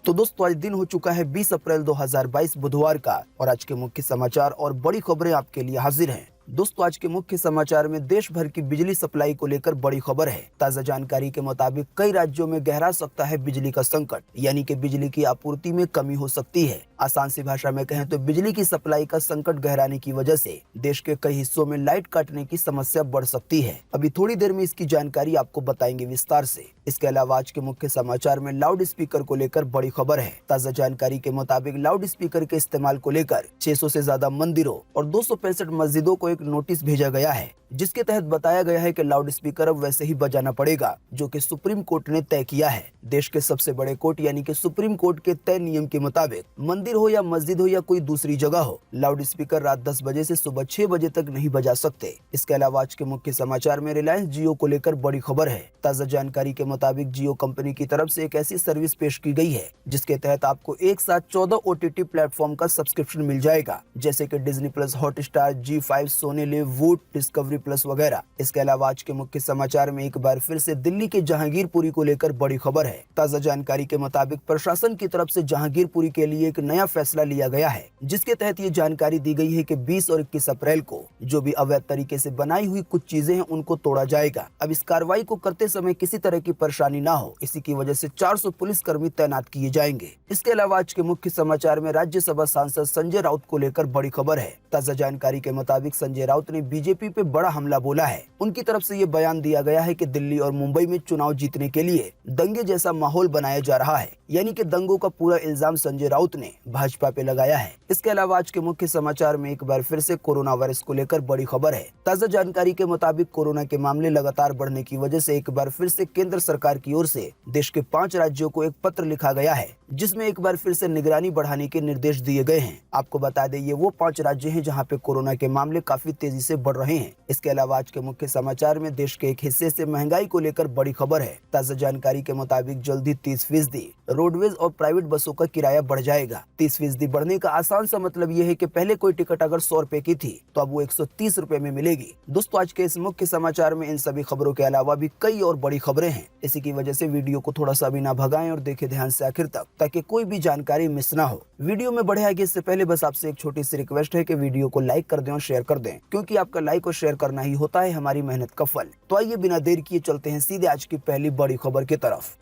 तो दोस्तों आज दिन हो चुका है 20 अप्रैल 2022 बुधवार का और आज के मुख्य समाचार और बड़ी खबरें आपके लिए हाजिर हैं। दोस्तों आज के मुख्य समाचार में देश भर की बिजली सप्लाई को लेकर बड़ी खबर है। ताजा जानकारी के मुताबिक कई राज्यों में गहरा सकता है बिजली का संकट, यानी कि बिजली की आपूर्ति में कमी हो सकती है। आसान सी भाषा में कहें तो बिजली की सप्लाई का संकट गहराने की वजह से देश के कई हिस्सों में लाइट काटने की समस्या बढ़ सकती है। अभी थोड़ी देर में इसकी जानकारी आपको बताएंगे विस्तार से। इसके अलावा आज के मुख्य समाचार में लाउड स्पीकर को लेकर बड़ी खबर है। ताजा जानकारी के मुताबिक लाउड स्पीकर के इस्तेमाल को लेकर 600 से ज्यादा मंदिरों और 265 मस्जिदों को एक नोटिस भेजा गया है, जिसके तहत बताया गया है कि लाउड स्पीकर अब वैसे ही बजाना पड़ेगा जो कि सुप्रीम कोर्ट ने तय किया है। देश के सबसे बड़े कोर्ट यानी कि सुप्रीम कोर्ट के तय नियम के मुताबिक मंदिर हो या मस्जिद हो या कोई दूसरी जगह हो, लाउड स्पीकर रात 10 बजे से सुबह 6 बजे तक नहीं बजा सकते। इसके अलावा आज के मुख्य समाचार में रिलायंस जियो को लेकर बड़ी खबर है। ताजा जानकारी के मुताबिक जियो कंपनी की तरफ से एक ऐसी सर्विस पेश की गई है जिसके तहत आपको एक साथ 14 OTT प्लेटफॉर्म का सब्सक्रिप्शन मिल जाएगा, जैसे कि Disney plus, Hotstar, G5, Sony live, वूट, डिस्कवरी प्लस वगैरह। इसके अलावा आज के मुख्य समाचार में एक बार फिर से दिल्ली के जहांगीरपुरी को लेकर बड़ी खबर है। ताजा जानकारी के मुताबिक प्रशासन की तरफ से जहांगीरपुरी के लिए एक नया फैसला लिया गया है, जिसके तहत ये जानकारी दी गई है कि 20 और 21 अप्रैल को जो भी अवैध तरीके से बनाई हुई कुछ चीजें हैं उनको तोड़ा जाएगा। अब इस कार्रवाई को करते समय किसी तरह की परेशानी ना हो, इसी की वजह से 400 पुलिसकर्मी तैनात किए जाएंगे। इसके अलावा आज के मुख्य समाचार में राज्यसभा सांसद संजय राउत को लेकर बड़ी खबर है। ताजा जानकारी के मुताबिक संजय राउत ने बीजेपी पे बड़ा हमला बोला है। उनकी तरफ से ये बयान दिया गया है कि दिल्ली और मुंबई में चुनाव जीतने के लिए दंगे जैसा माहौल बनाया जा रहा है, यानी कि दंगों का पूरा इल्जाम संजय राउत ने भाजपा पे लगाया है। इसके अलावा आज के मुख्य समाचार में एक बार फिर से कोरोना वायरस को लेकर बड़ी खबर है। ताजा जानकारी के मुताबिक कोरोना के मामले लगातार बढ़ने की वजह से एक बार फिर से केंद्र सरकार की ओर से देश के 5 राज्यों को एक पत्र लिखा गया है, जिसमें एक बार फिर से निगरानी बढ़ाने के निर्देश दिए गए हैं। आपको बता दें ये वो 5 राज्य हैं जहां पे कोरोना के मामले काफी तेजी से बढ़ रहे हैं। इसके अलावा आज के मुख्य समाचार में देश के एक हिस्से से महंगाई को लेकर बड़ी खबर है। ताजा जानकारी के मुताबिक जल्दी 30% रोडवेज और प्राइवेट बसों का किराया बढ़ जाएगा। 30% बढ़ने का आसान सा मतलब ये है कि पहले कोई टिकट अगर 100 रुपए की थी तो अब वो 130 रुपए में मिलेगी। दोस्तों आज के इस मुख्य समाचार में इन सभी खबरों के अलावा भी कई और बड़ी खबरें हैं। इसी की वजह से वीडियो को थोड़ा सा भी ना भगाएं और देखें ध्यान से आखिर तक, ताकि कोई भी जानकारी मिस ना हो। वीडियो में बढ़े आगे इससे पहले बस आपसे एक छोटी सी रिक्वेस्ट है कि वीडियो को लाइक कर दें और शेयर कर दें, क्योंकि आपका लाइक और शेयर करना ही होता है हमारी मेहनत का फल। तो आइए बिना देर किए चलते हैं सीधे आज की पहली बड़ी खबर की तरफ।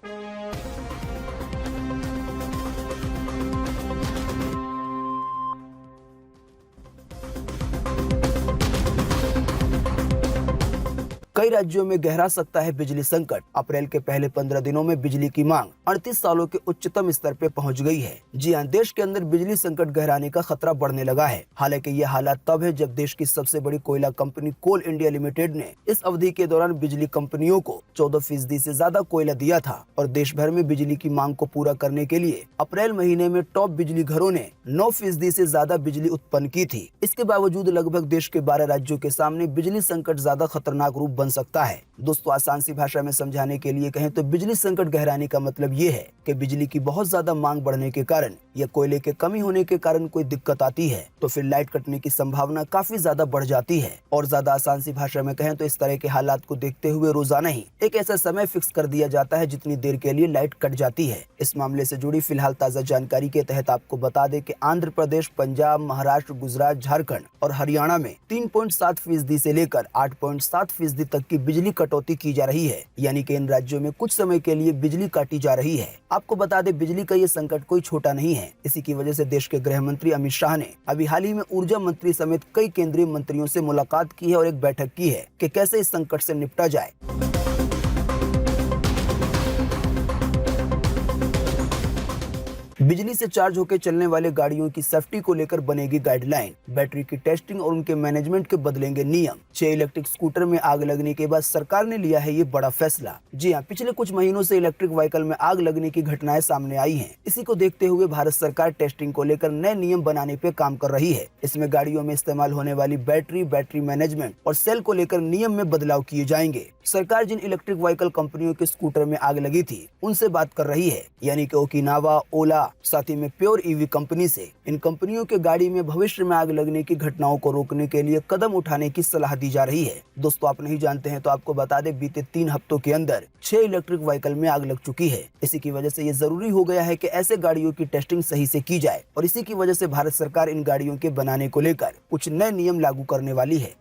कई राज्यों में गहरा सकता है बिजली संकट। अप्रैल के पहले 15 दिनों में बिजली की मांग 38 सालों के उच्चतम स्तर पे पहुंच गई है। जी हां, देश के अंदर बिजली संकट गहराने का खतरा बढ़ने लगा है। हालांकि ये हालात तब है जब देश की सबसे बड़ी कोयला कंपनी कोल इंडिया लिमिटेड ने इस अवधि के दौरान बिजली कंपनियों को 14% से ज्यादा कोयला दिया था और देश भर में बिजली की मांग को पूरा करने के लिए अप्रैल महीने में टॉप बिजली घरों ने 9% से ज्यादा बिजली उत्पन्न की थी। इसके बावजूद लगभग देश के 12 राज्यों के सामने बिजली संकट ज्यादा खतरनाक रूप सकता है। दोस्तों आसान सी भाषा में समझाने के लिए कहें तो बिजली संकट गहराने का मतलब ये है कि बिजली की बहुत ज्यादा मांग बढ़ने के कारण या कोयले के कमी होने के कारण कोई दिक्कत आती है तो फिर लाइट कटने की संभावना काफी ज्यादा बढ़ जाती है। और ज्यादा आसान सी भाषा में कहें तो इस तरह के हालात को देखते हुए रोजाना ही एक ऐसा समय फिक्स कर दिया जाता है जितनी देर के लिए लाइट कट जाती है। इस मामले से जुड़ी फिलहाल ताजा जानकारी के तहत आपको बता दें कि आंध्र प्रदेश, पंजाब, महाराष्ट्र, गुजरात, झारखंड और हरियाणा में 3.7% से लेकर 8.7% तक की बिजली कटौती की जा रही है, यानी कि इन राज्यों में कुछ समय के लिए बिजली काटी जा रही है। आपको बता दें बिजली का ये संकट कोई छोटा नहीं है। इसी की वजह से देश के गृह मंत्री अमित शाह ने अभी हाल ही में ऊर्जा मंत्री समेत कई केंद्रीय मंत्रियों से मुलाकात की है और एक बैठक की है कि कैसे इस संकट से निपटा जाए। बिजली से चार्ज होकर चलने वाले गाड़ियों की सेफ्टी को लेकर बनेगी गाइडलाइन। बैटरी की टेस्टिंग और उनके मैनेजमेंट के बदलेंगे नियम। 6 इलेक्ट्रिक स्कूटर में आग लगने के बाद सरकार ने लिया है ये बड़ा फैसला। जी हां, पिछले कुछ महीनों से इलेक्ट्रिक व्हीकल में आग लगने की घटनाएं सामने आई हैं। इसी को देखते हुए भारत सरकार टेस्टिंग को लेकर नए नियम बनाने पे काम कर रही है। इसमें गाड़ियों में इस्तेमाल होने वाली बैटरी मैनेजमेंट और सेल को लेकर नियम में बदलाव किए जाएंगे। सरकार जिन इलेक्ट्रिक व्हीकल कंपनियों के स्कूटर में आग लगी थी उनसे बात कर रही है, यानी कि ओकिनावा, ओला, साथ ही में प्योर ईवी कंपनी से इन कंपनियों के गाड़ी में भविष्य में आग लगने की घटनाओं को रोकने के लिए कदम उठाने की सलाह दी जा रही है। दोस्तों, आप नहीं जानते हैं तो आपको बता दें, बीते 3 हफ्तों के अंदर 6 इलेक्ट्रिक व्हीकल में आग लग चुकी है। इसी की वजह से ये जरूरी हो गया है कि ऐसे गाड़ियों की टेस्टिंग सही से की जाए और इसी की वजह से भारत सरकार इन गाड़ियों के बनाने को लेकर कुछ नए नियम लागू करने वाली है।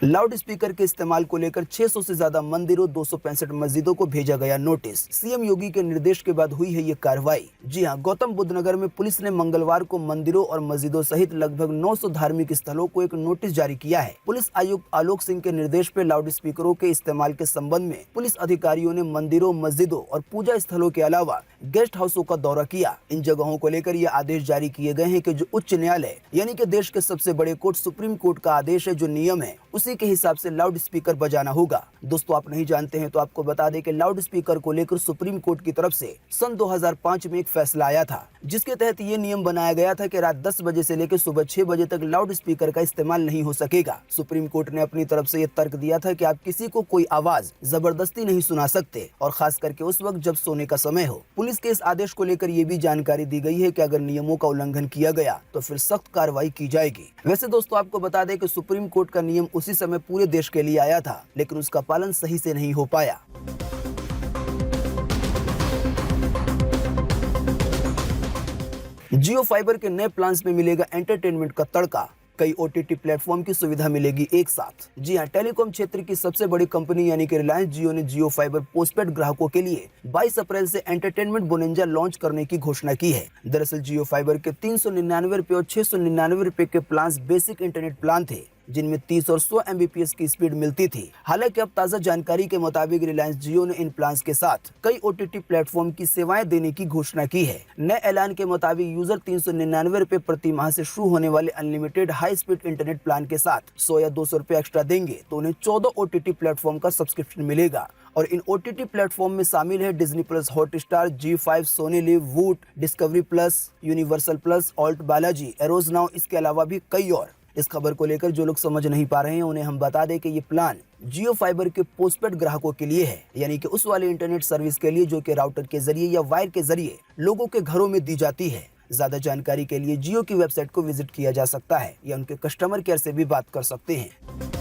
लाउड स्पीकर के इस्तेमाल को लेकर 600 से ज्यादा मंदिरों, 265 मस्जिदों को भेजा गया नोटिस। सीएम योगी के निर्देश के बाद हुई है ये कार्रवाई। जी हां, गौतम बुद्ध नगर में पुलिस ने मंगलवार को मंदिरों और मस्जिदों सहित लगभग 900 धार्मिक स्थलों को एक नोटिस जारी किया है। पुलिस आयुक्त आलोक सिंह के निर्देश पर लाउड स्पीकरों के इस्तेमाल के संबंध में पुलिस अधिकारियों ने मंदिरों, मस्जिदों और पूजा स्थलों के अलावा गेस्ट हाउसों का दौरा किया। इन जगहों को लेकर ये आदेश जारी किए गए हैं कि जो उच्च न्यायालय यानी कि देश के सबसे बड़े कोर्ट सुप्रीम कोर्ट का आदेश है, जो नियम है, उसी के हिसाब से लाउड स्पीकर बजाना होगा। दोस्तों, आप नहीं जानते हैं तो आपको बता दें कि लाउड स्पीकर को लेकर सुप्रीम कोर्ट की तरफ से सन 2005 में एक फैसला आया था, जिसके तहत ये नियम बनाया गया था कि रात 10 बजे से लेकर सुबह 6 बजे तक लाउड स्पीकर का इस्तेमाल नहीं हो सकेगा। सुप्रीम कोर्ट ने अपनी तरफ से ये तर्क दिया था कि आप किसी को कोई आवाज जबरदस्ती नहीं सुना सकते, और खास करके उस वक्त जब सोने का समय हो। पुलिस के इस आदेश को लेकर ये भी जानकारी दी गई है कि अगर नियमों का उल्लंघन किया गया तो फिर सख्त कार्रवाई की जाएगी। वैसे दोस्तों, आपको बता दें कि सुप्रीम कोर्ट का नियम उसी समय पूरे देश के लिए आया था, लेकिन उसका पालन सही से नहीं हो पाया। जियो फाइबर के नए प्लान्स में मिलेगा एंटरटेनमेंट का तड़का। कई ओटीटी प्लेटफॉर्म की सुविधा मिलेगी एक साथ। जी हां, टेलीकॉम क्षेत्र की सबसे बड़ी कंपनी यानी कि रिलायंस जियो ने जियो फाइबर पोस्टपेड ग्राहकों के लिए 22 अप्रैल से एंटरटेनमेंट बोनंजा लॉन्च करने की घोषणा की है। दरअसल जियो फाइबर के 399 रुपए और 699 रुपए के प्लान्स बेसिक इंटरनेट प्लान थे, जिनमें 30 और 100 MBPS की स्पीड मिलती थी। हालांकि अब ताजा जानकारी के मुताबिक रिलायंस जियो ने इन प्लान्स के साथ कई ओटीटी प्लेटफॉर्म की सेवाएं देने की घोषणा की है। नए ऐलान के मुताबिक यूजर 399 रुपए प्रति माह से शुरू होने वाले unlimited high speed internet plan के साथ 100 या 200 रुपए एक्स्ट्रा देंगे तो उन्हें 14 ओटीटी प्लेटफॉर्म का सब्सक्रिप्शन मिलेगा। और इन ओटीटी प्लेटफॉर्म में शामिल है डिज्नी प्लस, हॉटस्टार, जी5, सोनी लिव, वूट, Discovery plus, Universal plus, ALT Balaji, Eros Now, इसके अलावा भी कई और। इस खबर को लेकर जो लोग समझ नहीं पा रहे हैं उन्हें हम बता दें कि ये प्लान जियो फाइबर के पोस्टपेड ग्राहकों के लिए है, यानी कि उस वाले इंटरनेट सर्विस के लिए जो कि राउटर के जरिए या वायर के जरिए लोगों के घरों में दी जाती है। ज्यादा जानकारी के लिए जियो की वेबसाइट को विजिट किया जा सकता है या उनके कस्टमर केयर से भी बात कर सकते हैं।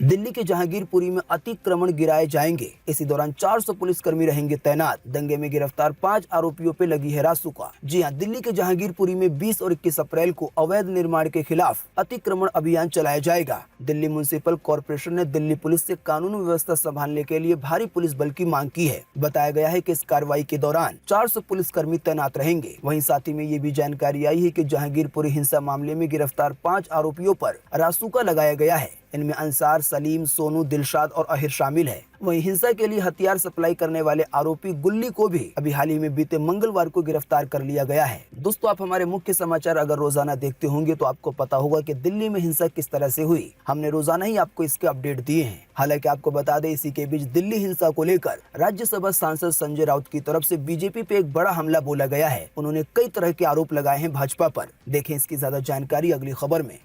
दिल्ली के जहांगीरपुरी में अतिक्रमण गिराए जाएंगे। इसी दौरान 400 पुलिसकर्मी रहेंगे तैनात। दंगे में गिरफ्तार 5 आरोपियों पे लगी है रासुका। जी हां, दिल्ली के जहांगीरपुरी में 20 और 21 अप्रैल को अवैध निर्माण के खिलाफ अतिक्रमण अभियान चलाया जाएगा। दिल्ली म्युनिसिपल कॉर्पोरेशन ने दिल्ली पुलिस से कानून व्यवस्था संभालने के लिए भारी पुलिस बल की मांग की है। बताया गया है कि इस कार्रवाई के दौरान 400 पुलिसकर्मी तैनात रहेंगे। वहीं साथ ही में ये भी जानकारी आई है कि जहांगीरपुरी हिंसा मामले में गिरफ्तार 5 आरोपियों पर रासुका लगाया गया है। इनमें अंसार, सलीम, सोनू, दिलशाद और अहिर शामिल है। वहीं हिंसा के लिए हथियार सप्लाई करने वाले आरोपी गुल्ली को भी अभी हाल ही में बीते मंगलवार को गिरफ्तार कर लिया गया है। दोस्तों, आप हमारे मुख्य समाचार अगर रोजाना देखते होंगे तो आपको पता होगा कि दिल्ली में हिंसा किस तरह से हुई। हमने रोजाना ही आपको इसके अपडेट दिए हैं। हालांकि आपको बता दें, इसी के बीच दिल्ली हिंसा को लेकर राज्यसभा सांसद संजय राउत की तरफ से बीजेपी पे एक बड़ा हमला बोला गया है। उन्होंने कई तरह के आरोप लगाए हैं भाजपा पर। देखें इसकी ज्यादा जानकारी अगली खबर में।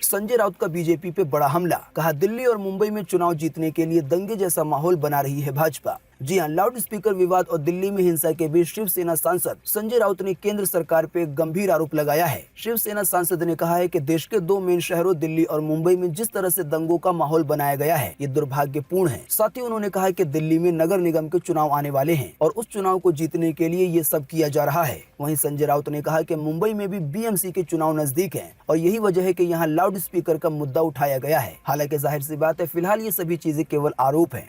संजय राउत का बीजेपी पे बड़ा हमला। कहा, दिल्ली और मुंबई में चुनाव जीतने के लिए दंगे जैसा माहौल बना रही है भाजपा। जी हां, लाउड स्पीकर विवाद और दिल्ली में हिंसा के बीच शिवसेना सांसद संजय राउत ने केंद्र सरकार पे गंभीर आरोप लगाया है। शिवसेना सांसद ने कहा है कि देश के 2 मेन शहरों दिल्ली और मुंबई में जिस तरह से दंगों का माहौल बनाया गया है, ये दुर्भाग्यपूर्ण है। साथ ही उन्होंने कहा कि दिल्ली में नगर निगम के चुनाव आने वाले हैं और उस चुनाव को जीतने के लिए ये सब किया जा रहा है। वहीं संजय राउत ने कहा कि मुंबई में भी बीएमसी के चुनाव नजदीक हैं और यही वजह है कि यहाँ लाउड स्पीकर का मुद्दा उठाया गया है। हालांकि जाहिर सी बात है, फिलहाल ये सभी चीजें केवल आरोप हैं।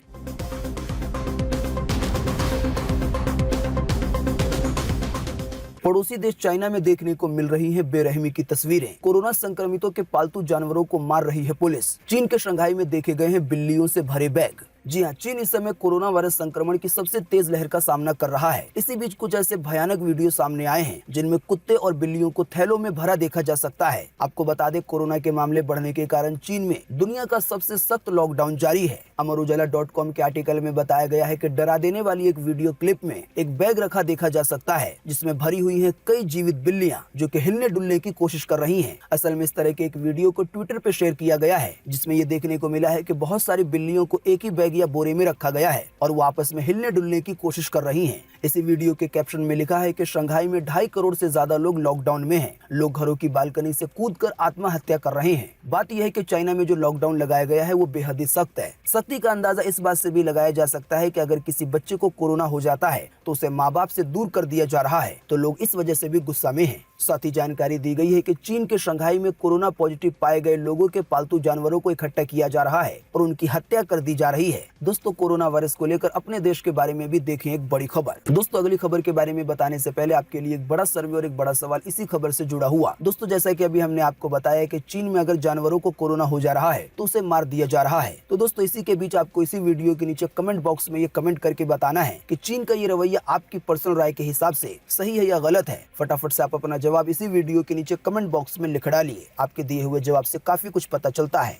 पड़ोसी देश चाइना में देखने को मिल रही है बेरहमी की तस्वीरें। कोरोना संक्रमितों के पालतू जानवरों को मार रही है पुलिस। चीन के शंघाई में देखे गए हैं बिल्लियों से भरे बैग। जी हां, चीन इस समय कोरोना वायरस संक्रमण की सबसे तेज लहर का सामना कर रहा है। इसी बीच कुछ ऐसे भयानक वीडियो सामने आए हैं जिनमें कुत्ते और बिल्लियों को थैलों में भरा देखा जा सकता है। आपको बता दें, कोरोना के मामले बढ़ने के कारण चीन में दुनिया का सबसे सख्त लॉकडाउन जारी है। अमर उजाला.com के आर्टिकल में बताया गया है कि डरा देने वाली एक वीडियो क्लिप में एक बैग रखा देखा जा सकता है जिसमें भरी हुई हैं कई जीवित बिल्लियां जो कि हिलने डुलने की कोशिश कर रही हैं। असल में इस तरह के एक वीडियो को ट्विटर पे शेयर किया गया है जिसमें ये देखने को मिला है कि बहुत सारी बिल्लियों को एक ही बैग या बोरे में रखा गया है और वो आपस में हिलने डुलने की कोशिश कर रही हैं। इसी वीडियो के कैप्शन में लिखा है कि शंघाई में 2.5 करोड़ से ज्यादा लोग लॉकडाउन में हैं। लोग घरों की बालकनी से कूदकर आत्महत्या कर रहे हैं। बात यह है कि चाइना में जो लॉकडाउन लगाया गया है वो बेहद ही सख्त है। सख्ती का अंदाजा इस बात से भी लगाया जा सकता है कि अगर किसी बच्चे को कोरोना हो जाता है तो उसे माँ बाप से दूर कर दिया जा रहा है, तो लोग इस वजह से भी गुस्सा में हैं। साथ ही जानकारी दी गई है कि चीन के शंघाई में कोरोना पॉजिटिव पाए गए लोगों के पालतू जानवरों को इकट्ठा किया जा रहा है और उनकी हत्या कर दी जा रही है। दोस्तों, कोरोना वायरस को लेकर अपने देश के बारे में भी देखें एक बड़ी खबर। दोस्तों, अगली खबर के बारे में बताने से पहले आपके लिए एक बड़ा सर्वे और एक बड़ा सवाल इसी खबर से जुड़ा हुआ। दोस्तों, जैसा कि अभी हमने आपको बताया कि चीन में अगर जानवरों को कोरोना हो जा रहा है तो उसे मार दिया जा रहा है। तो दोस्तों, इसी के बीच आपको इसी वीडियो के नीचे कमेंट बॉक्स में ये कमेंट करके बताना है कि चीन का ये रवैया आपकी पर्सनल राय के हिसाब से सही है या गलत है। फटाफट से आप अपना जवाब इसी वीडियो के नीचे कमेंट बॉक्स में लिख डालिए। आपके दिए हुए जवाब से काफी कुछ पता चलता है।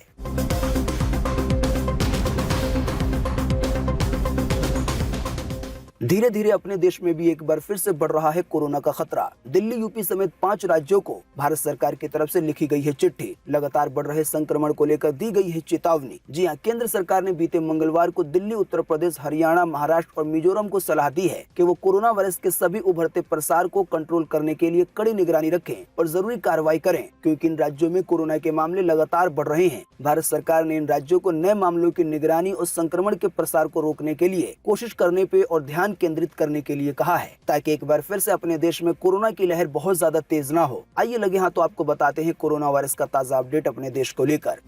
धीरे धीरे अपने देश में भी एक बार फिर से बढ़ रहा है कोरोना का खतरा। दिल्ली, यूपी समेत 5 राज्यों को भारत सरकार की तरफ से लिखी गई है चिट्ठी। लगातार बढ़ रहे संक्रमण को लेकर दी गई है चेतावनी। जी हां, केंद्र सरकार ने बीते मंगलवार को दिल्ली, उत्तर प्रदेश, हरियाणा, महाराष्ट्र और मिजोरम को सलाह दी है कि वो कोरोना वायरस के सभी उभरते प्रसार को कंट्रोल करने के लिए कड़ी निगरानी रखें और जरूरी कार्रवाई करें, क्योंकि इन राज्यों में कोरोना के मामले लगातार बढ़ रहे हैं। भारत सरकार ने इन राज्यों को नए मामलों की निगरानी और संक्रमण के प्रसार को रोकने के लिए कोशिश करने पे और ध्यान केंद्रित करने के लिए कहा है, ताकि एक बार फिर से अपने देश में कोरोना की लहर बहुत ज्यादा तेज ना हो। आइए लगे हाथ तो आपको बताते हैं कोरोना वायरस का ताजा अपडेट अपने देश को लेकर।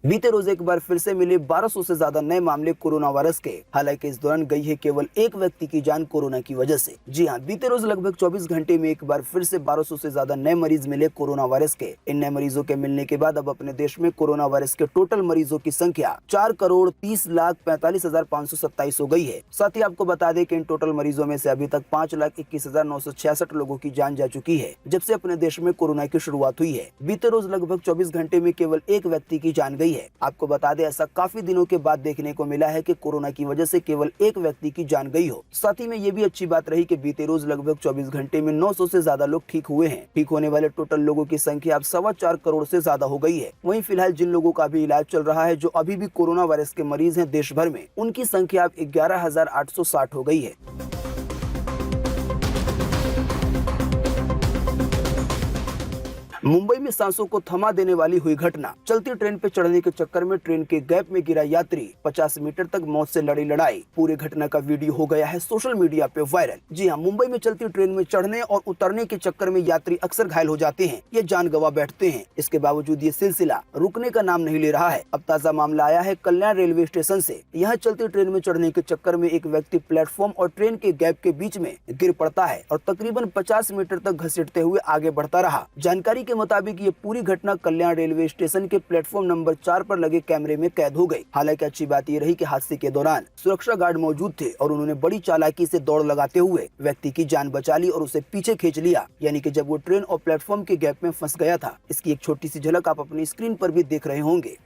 बीते रोज एक बार फिर से मिले 1200 से ज्यादा नए मामले कोरोना वायरस के। हालांकि इस दौरान गई है केवल एक व्यक्ति की जान कोरोना की वजह से। जी हां, बीते रोज लगभग 24 घंटे में एक बार फिर से 1200 से ज्यादा नए मरीज मिले कोरोना वायरस के। इन नए मरीजों के मिलने के बाद अब अपने देश में कोरोना वायरस के टोटल मरीजों की संख्या 4,30,45,527 हो गई है। साथ ही आपको बता दें कि इन टोटल मरीजों में से अभी तक 5,21,966 लोगों की जान जा चुकी है जब से अपने देश में कोरोना की शुरुआत हुई है। बीते रोज लगभग 24 घंटे में केवल एक व्यक्ति की जान गई है। आपको बता दें, ऐसा काफी दिनों के बाद देखने को मिला है कि कोरोना की वजह से केवल एक व्यक्ति की जान गई हो। साथ ही में ये भी अच्छी बात रही कि बीते रोज लगभग 24 घंटे में 900 से ज्यादा लोग ठीक हुए हैं। ठीक होने वाले टोटल लोगों की संख्या अब 4.25 करोड़ से ज्यादा हो गई है। वहीं फिलहाल जिन लोगों का भी इलाज चल रहा है, जो अभी भी कोरोना वायरस के मरीज हैं देश भर में, उनकी संख्या अब 11,860 हो गई है। मुंबई में सांसों को थमा देने वाली हुई घटना। चलती ट्रेन पे चढ़ने के चक्कर में ट्रेन के गैप में गिरा यात्री, 50 मीटर तक मौत से लड़ी लड़ाई। पूरी घटना का वीडियो हो गया है सोशल मीडिया पे वायरल। जी हां, मुंबई में चलती ट्रेन में चढ़ने और उतरने के चक्कर में यात्री अक्सर घायल हो जाते हैं, ये जान गंवा बैठते हैं। इसके बावजूद ये सिलसिला रुकने का नाम नहीं ले रहा है। अब ताजा मामला आया है कल्याण रेलवे स्टेशन से। यहाँ चलती ट्रेन में चढ़ने के चक्कर में एक व्यक्ति प्लेटफॉर्म और ट्रेन के गैप के बीच में गिर पड़ता है और तकरीबन 50 मीटर तक घसीटते हुए आगे बढ़ता रहा। जानकारी के मुताबिक ये पूरी घटना कल्याण रेलवे स्टेशन के प्लेटफॉर्म नंबर 4 पर लगे कैमरे में कैद हो गई। हालांकि अच्छी बात ये रही कि हादसे के दौरान सुरक्षा गार्ड मौजूद थे और उन्होंने बड़ी चालाकी से दौड़ लगाते हुए व्यक्ति की जान बचा ली और उसे पीछे खींच लिया, यानी कि जब वो ट्रेन और प्लेटफॉर्म के गैप में फंस गया था। इसकी एक छोटी सी झलक आप अपनी स्क्रीन पर भी देख रहे होंगे।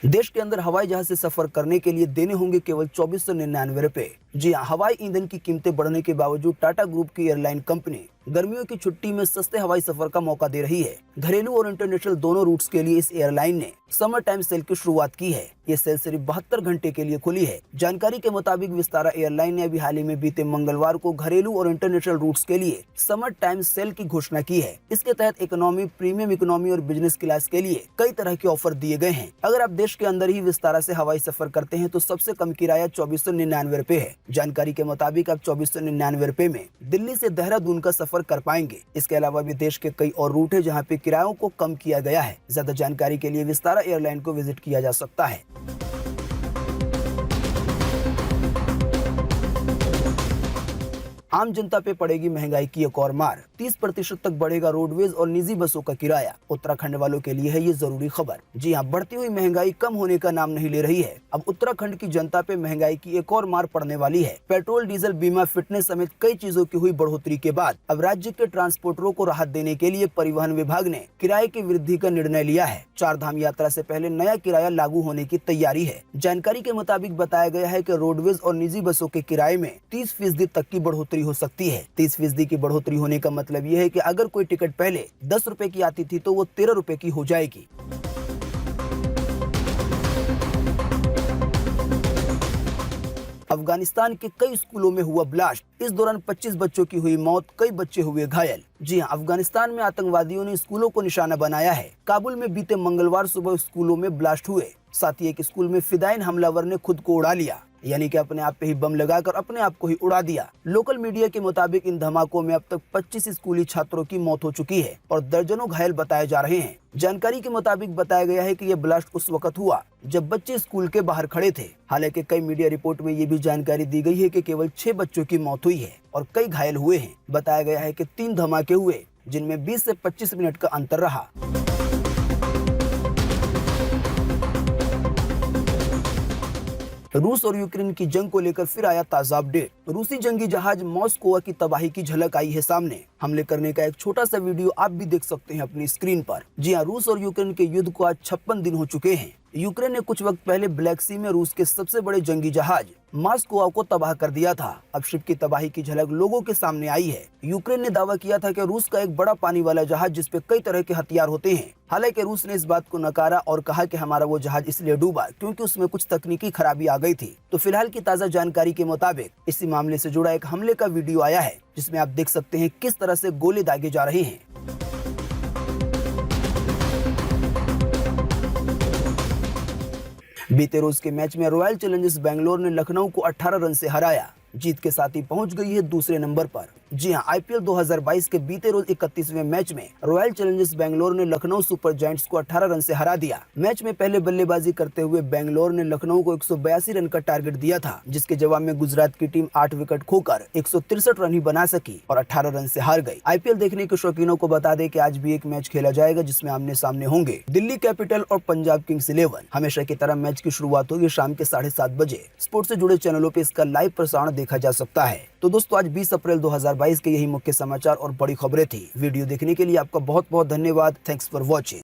देश के अंदर हवाई जहाज से सफर करने के लिए देने होंगे केवल 2499 रुपए। जी हाँ, हवाई ईंधन की कीमतें बढ़ने के बावजूद टाटा ग्रुप की एयरलाइन कंपनी गर्मियों की छुट्टी में सस्ते हवाई सफर का मौका दे रही है। घरेलू और इंटरनेशनल दोनों रूट्स के लिए इस एयरलाइन ने समर टाइम सेल की शुरुआत की है। ये सेल सिर्फ 72 घंटे के लिए खुली है। जानकारी के मुताबिक विस्तारा एयरलाइन ने अभी हाल ही में बीते मंगलवार को घरेलू और इंटरनेशनल रूट्स के लिए समर टाइम सेल की घोषणा की है। इसके तहत इकोनॉमी, प्रीमियम इकोनॉमी और बिजनेस क्लास के लिए कई तरह के ऑफर दिए गए हैं। अगर आप देश के अंदर ही विस्तारा से हवाई सफर करते हैं तो सबसे कम किराया 2499 रुपए है। जानकारी के मुताबिक आप 2499 रुपए में दिल्ली से देहरादून का सफर कर पाएंगे। इसके अलावा भी देश के कई और रूट है जहां पे किरायों को कम किया गया है। ज्यादा जानकारी के लिए विस्तारा एयरलाइन को विजिट किया जा सकता है। आम जनता पे पड़ेगी महंगाई की एक और मार। 30% तक बढ़ेगा रोडवेज और निजी बसों का किराया। उत्तराखंड वालों के लिए है ये जरूरी खबर। जी हाँ, बढ़ती हुई महंगाई कम होने का नाम नहीं ले रही है। अब उत्तराखंड की जनता पे महंगाई की एक और मार पड़ने वाली है। पेट्रोल, डीजल, बीमा, फिटनेस समेत कई चीजों की हुई बढ़ोतरी के बाद अब राज्य के ट्रांसपोर्टरों को राहत देने के लिए परिवहन विभाग ने किराए की वृद्धि का निर्णय लिया है। 4 धाम यात्रा से पहले नया किराया लागू होने की तैयारी है। जानकारी के मुताबिक बताया गया है कि रोडवेज और निजी बसों के किराए में 30% तक की बढ़ोतरी हो सकती है। 30% की बढ़ोतरी होने का मतलब ये है कि अगर कोई टिकट पहले 10 रुपए की आती थी तो वो 13 रुपए की हो जाएगी। अफगानिस्तान के कई स्कूलों में हुआ ब्लास्ट। इस दौरान 25 बच्चों की हुई मौत, कई बच्चे हुए घायल। जी हां, अफगानिस्तान में आतंकवादियों ने स्कूलों को निशाना बनाया है। काबुल में बीते मंगलवार सुबह स्कूलों में ब्लास्ट हुए। साथ ही एक स्कूल में फिदायीन हमलावर ने खुद को उड़ा लिया, यानी कि अपने आप पे ही बम लगाकर अपने आप को ही उड़ा दिया। लोकल मीडिया के मुताबिक इन धमाकों में अब तक 25 स्कूली छात्रों की मौत हो चुकी है और दर्जनों घायल बताए जा रहे हैं। जानकारी के मुताबिक बताया गया है कि यह ब्लास्ट उस वक्त हुआ जब बच्चे स्कूल के बाहर खड़े थे। हालांकि कई मीडिया रिपोर्ट में ये भी जानकारी दी गई है कि केवल 6 बच्चों की मौत हुई है और कई घायल हुए हैं। बताया गया है कि 3 धमाके हुए जिनमें 20 से 25 मिनट का अंतर रहा। रूस और यूक्रेन की जंग को लेकर फिर आया ताजा अपडेट। रूसी जंगी जहाज मॉस्को की तबाही की झलक आई है सामने। हमले करने का एक छोटा सा वीडियो आप भी देख सकते हैं अपनी स्क्रीन पर। जी हां, रूस और यूक्रेन के युद्ध को आज 56 दिन हो चुके हैं। यूक्रेन ने कुछ वक्त पहले ब्लैक सी में रूस के सबसे बड़े जंगी जहाज मॉस्को को तबाह कर दिया था। अब शिप की तबाही की झलक लोगों के सामने आई है। यूक्रेन ने दावा किया था कि रूस का एक बड़ा पानी वाला जहाज जिसपे कई तरह के हथियार होते हैं। हालांकि रूस ने इस बात को नकारा और कहा कि हमारा वो जहाज इसलिए डूबा क्योंकि उसमें कुछ तकनीकी खराबी आ गई थी। तो फिलहाल की ताजा जानकारी के मुताबिक इसी मामले से जुड़ा एक हमले का वीडियो आया है जिसमें आप देख सकते हैं किस तरह से गोले दागे जा रहे हैं। बीते रोज के मैच में रॉयल चैलेंजर्स बेंगलोर ने लखनऊ को 18 रन से हराया। जीत के साथ ही पहुंच गई है दूसरे नंबर पर। जी हां, आईपीएल 2022 के बीते रोज 31वें मैच में रॉयल चैलेंजर्स बेंगलोर ने लखनऊ सुपर जायंट्स को 18 रन से हरा दिया। मैच में पहले बल्लेबाजी करते हुए बेंगलोर ने लखनऊ को 182 रन का टारगेट दिया था, जिसके जवाब में गुजरात की टीम 8 विकेट खोकर 163 रन ही बना सकी और 18 रन से हार गई। आईपीएल देखने के शौकीनों को बता दें कि आज भी एक मैच खेला जाएगा जिसमें आमने सामने होंगे दिल्ली कैपिटल और पंजाब किंग्स 11। हमेशा की तरह मैच की शुरुआत होगी शाम के 7:30 बजे। स्पोर्ट्स से जुड़े चैनलों पर इसका लाइव प्रसारण देखा जा सकता है। तो दोस्तों, आज 20 अप्रैल 2022 के यही मुख्य समाचार और बड़ी खबरें थी। वीडियो देखने के लिए आपका बहुत बहुत धन्यवाद। Thanks for watching.